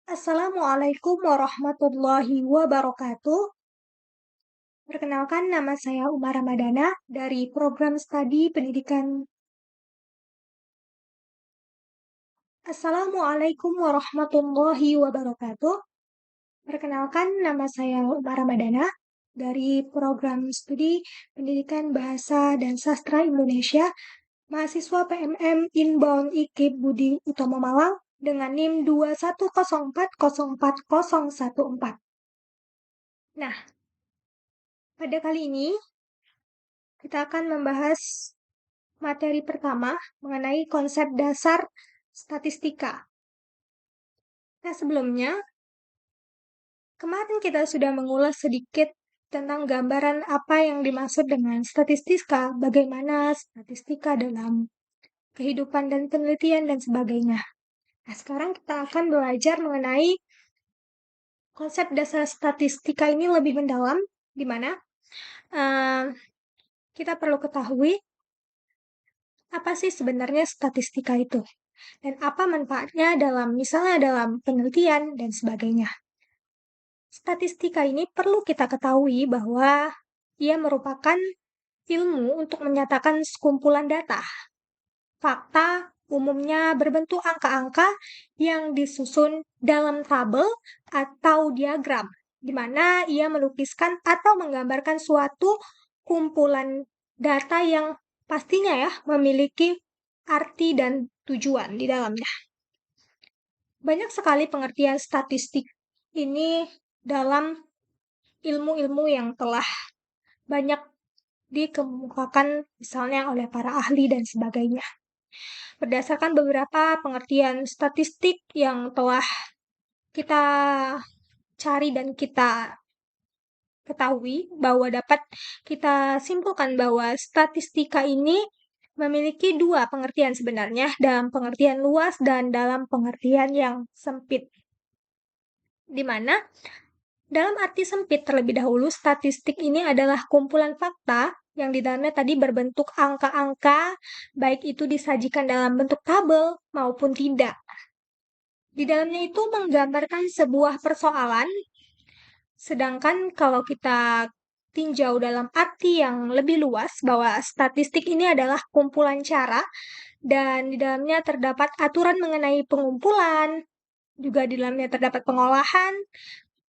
Assalamualaikum warahmatullahi wabarakatuh. Perkenalkan, nama saya Umar Ramadana dari program studi pendidikan. Assalamualaikum warahmatullahi wabarakatuh. Perkenalkan, nama saya Umar Ramadana dari program studi pendidikan Bahasa dan Sastra Indonesia, mahasiswa PMM Inbound IKIP Budi Utomo Malang dengan NIM 210404014. Nah, pada kali ini kita akan membahas materi pertama mengenai konsep dasar statistika. Nah, sebelumnya, kemarin kita sudah mengulas sedikit tentang gambaran apa yang dimaksud dengan statistika, bagaimana statistika dalam kehidupan dan penelitian dan sebagainya. Nah, sekarang kita akan belajar mengenai konsep dasar statistika ini lebih mendalam, di mana kita perlu ketahui apa sih sebenarnya statistika itu, dan apa manfaatnya misalnya dalam penelitian dan sebagainya. Statistika ini perlu kita ketahui bahwa ia merupakan ilmu untuk menyatakan sekumpulan data. Fakta umumnya berbentuk angka-angka yang disusun dalam tabel atau diagram, di mana ia melukiskan atau menggambarkan suatu kumpulan data yang pastinya memiliki arti dan tujuan di dalamnya. Banyak sekali pengertian statistik ini dalam ilmu-ilmu yang telah banyak dikemukakan misalnya oleh para ahli dan sebagainya. Berdasarkan beberapa pengertian statistik yang telah kita cari dan kita ketahui, bahwa dapat kita simpulkan bahwa statistika ini memiliki dua pengertian sebenarnya, dalam pengertian luas dan dalam pengertian yang sempit. Di mana dalam arti sempit terlebih dahulu, statistik ini adalah kumpulan fakta yang di dalamnya tadi berbentuk angka-angka, baik itu disajikan dalam bentuk tabel maupun tidak. Di dalamnya itu menggambarkan sebuah persoalan, sedangkan kalau kita tinjau dalam arti yang lebih luas, bahwa statistik ini adalah kumpulan cara, dan di dalamnya terdapat aturan mengenai pengumpulan, juga di dalamnya terdapat pengolahan,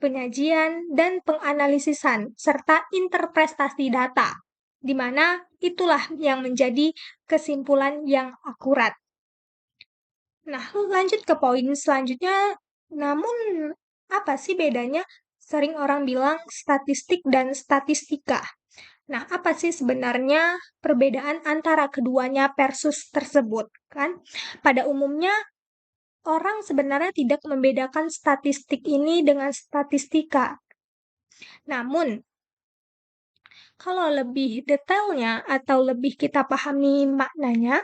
penyajian, dan penganalisisan, serta interpretasi data, di mana itulah yang menjadi kesimpulan yang akurat. Nah, lanjut ke poin selanjutnya, namun apa sih bedanya? Sering orang bilang statistik dan statistika. Nah, apa sih sebenarnya perbedaan antara keduanya versus tersebut? Kan? Pada umumnya, orang sebenarnya tidak membedakan statistik ini dengan statistika. Namun, kalau lebih detailnya atau lebih kita pahami maknanya,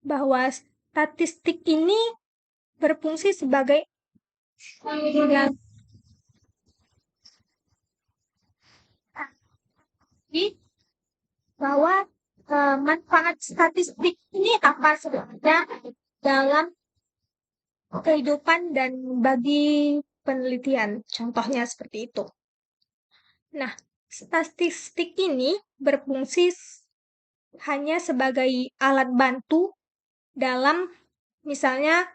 bahwa statistik ini berfungsi sebagai bahwa manfaat statistik ini apa sebenarnya dalam kehidupan dan bagi penelitian. Contohnya seperti itu. Nah, statistik ini berfungsi hanya sebagai alat bantu dalam misalnya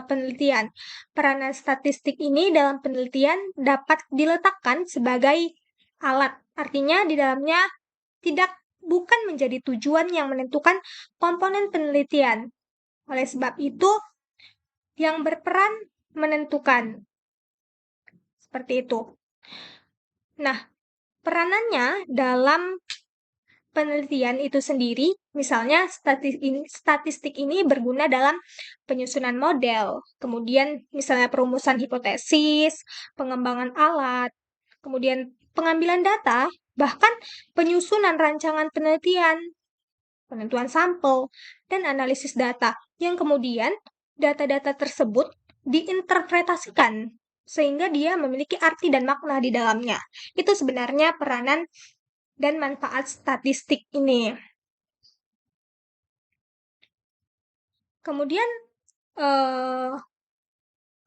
penelitian. Peranan statistik ini dalam penelitian dapat diletakkan sebagai alat. Artinya di dalamnya bukan menjadi tujuan yang menentukan komponen penelitian. Oleh sebab itu, yang berperan menentukan. Seperti itu. Nah, peranannya dalam penelitian itu sendiri, misalnya statistik ini berguna dalam penyusunan model, kemudian misalnya perumusan hipotesis, pengembangan alat, kemudian pengambilan data, bahkan penyusunan rancangan penelitian, penentuan sampel, dan analisis data, yang kemudian data-data tersebut diinterpretasikan sehingga dia memiliki arti dan makna di dalamnya. Itu sebenarnya peranan dan manfaat statistik ini. Kemudian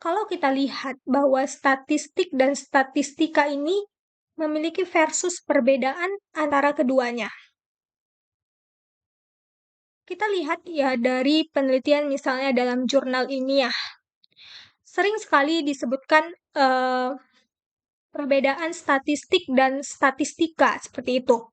Kalau kita lihat bahwa statistik dan statistika ini memiliki versus perbedaan antara keduanya. Kita lihat ya dari penelitian misalnya dalam jurnal ilmiah, sering sekali disebutkan perbedaan statistik dan statistika seperti itu.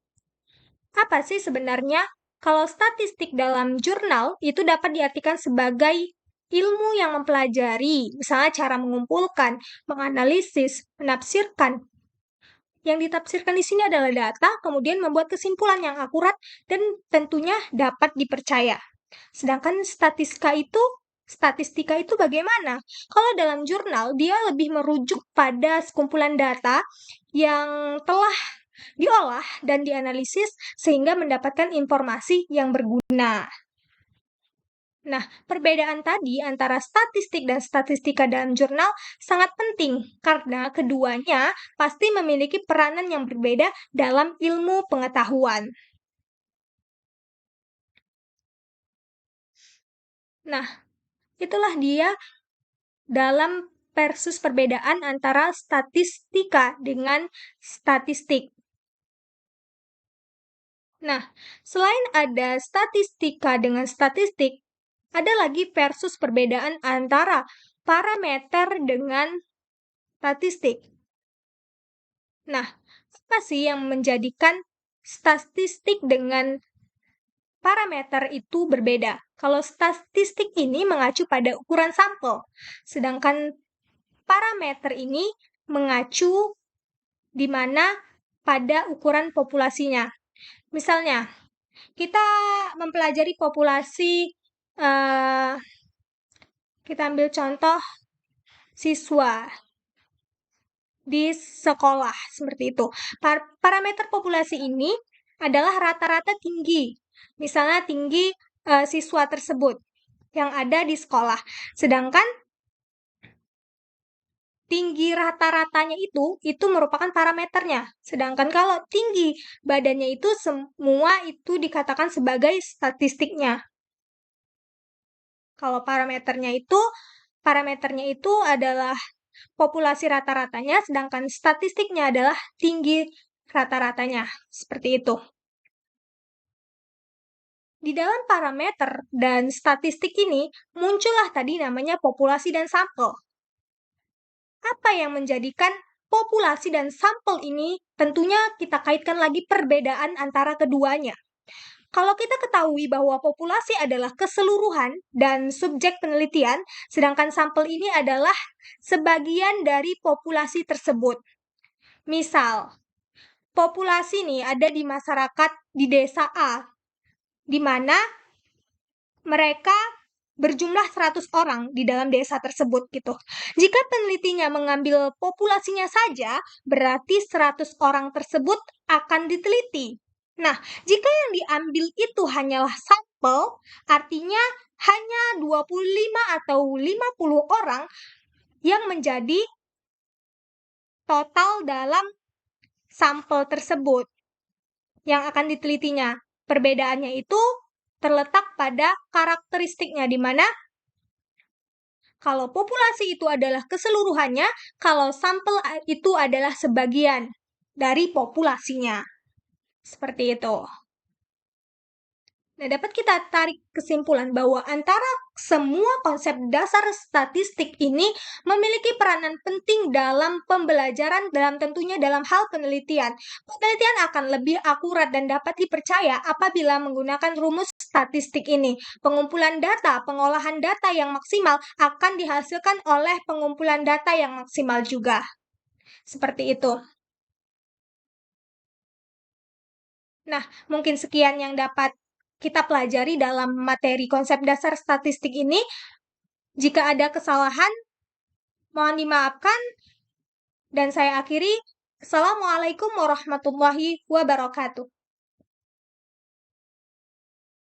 Apa sih sebenarnya? Kalau statistik dalam jurnal itu dapat diartikan sebagai ilmu yang mempelajari, misalnya cara mengumpulkan, menganalisis, menafsirkan. Yang ditafsirkan di sini adalah data, kemudian membuat kesimpulan yang akurat dan tentunya dapat dipercaya. Sedangkan statistika itu bagaimana? Kalau dalam jurnal, dia lebih merujuk pada sekumpulan data yang telah diolah dan dianalisis sehingga mendapatkan informasi yang berguna. Nah, perbedaan tadi antara statistik dan statistika dalam jurnal sangat penting karena keduanya pasti memiliki peranan yang berbeda dalam ilmu pengetahuan. Nah, itulah dia dalam versus perbedaan antara statistika dengan statistik. Nah, selain ada statistika dengan statistik, ada lagi versus perbedaan antara parameter dengan statistik. Nah, apa sih yang menjadikan statistik dengan parameter itu berbeda? Kalau statistik ini mengacu pada ukuran sampel, sedangkan parameter ini mengacu di mana pada ukuran populasinya. Misalnya, kita mempelajari populasi, kita ambil contoh siswa di sekolah, seperti itu. Parameter populasi ini adalah rata-rata tinggi. Misalnya tinggi siswa tersebut yang ada di sekolah. Sedangkan tinggi rata-ratanya itu merupakan parameternya. Sedangkan kalau tinggi badannya itu semua itu dikatakan sebagai statistiknya. Kalau parameternya itu adalah populasi rata-ratanya, sedangkan statistiknya adalah tinggi rata-ratanya. Seperti itu. Di dalam parameter dan statistik ini, muncullah tadi namanya populasi dan sampel. Apa yang menjadikan populasi dan sampel ini tentunya kita kaitkan lagi perbedaan antara keduanya. Kalau kita ketahui bahwa populasi adalah keseluruhan dan subjek penelitian, sedangkan sampel ini adalah sebagian dari populasi tersebut. Misal, populasi nih ada di masyarakat di desa A, di mana mereka berjumlah 100 orang di dalam desa tersebut gitu. Jika penelitinya mengambil populasinya saja, berarti 100 orang tersebut akan diteliti. Nah, jika yang diambil itu hanyalah sampel, artinya hanya 25 atau 50 orang yang menjadi total dalam sampel tersebut yang akan ditelitinya. Perbedaannya itu terletak pada karakteristiknya, di mana kalau populasi itu adalah keseluruhannya, kalau sampel itu adalah sebagian dari populasinya. Seperti itu. Nah, dapat kita tarik kesimpulan bahwa antara semua konsep dasar statistik ini memiliki peranan penting dalam pembelajaran, tentunya dalam hal penelitian. Penelitian akan lebih akurat dan dapat dipercaya apabila menggunakan rumus statistik ini. Pengumpulan data, pengolahan data yang maksimal akan dihasilkan oleh pengumpulan data yang maksimal juga. Seperti itu. Nah, mungkin sekian yang dapat kita pelajari dalam materi konsep dasar statistik ini. Jika ada kesalahan, mohon dimaafkan. Dan saya akhiri. Assalamualaikum warahmatullahi wabarakatuh.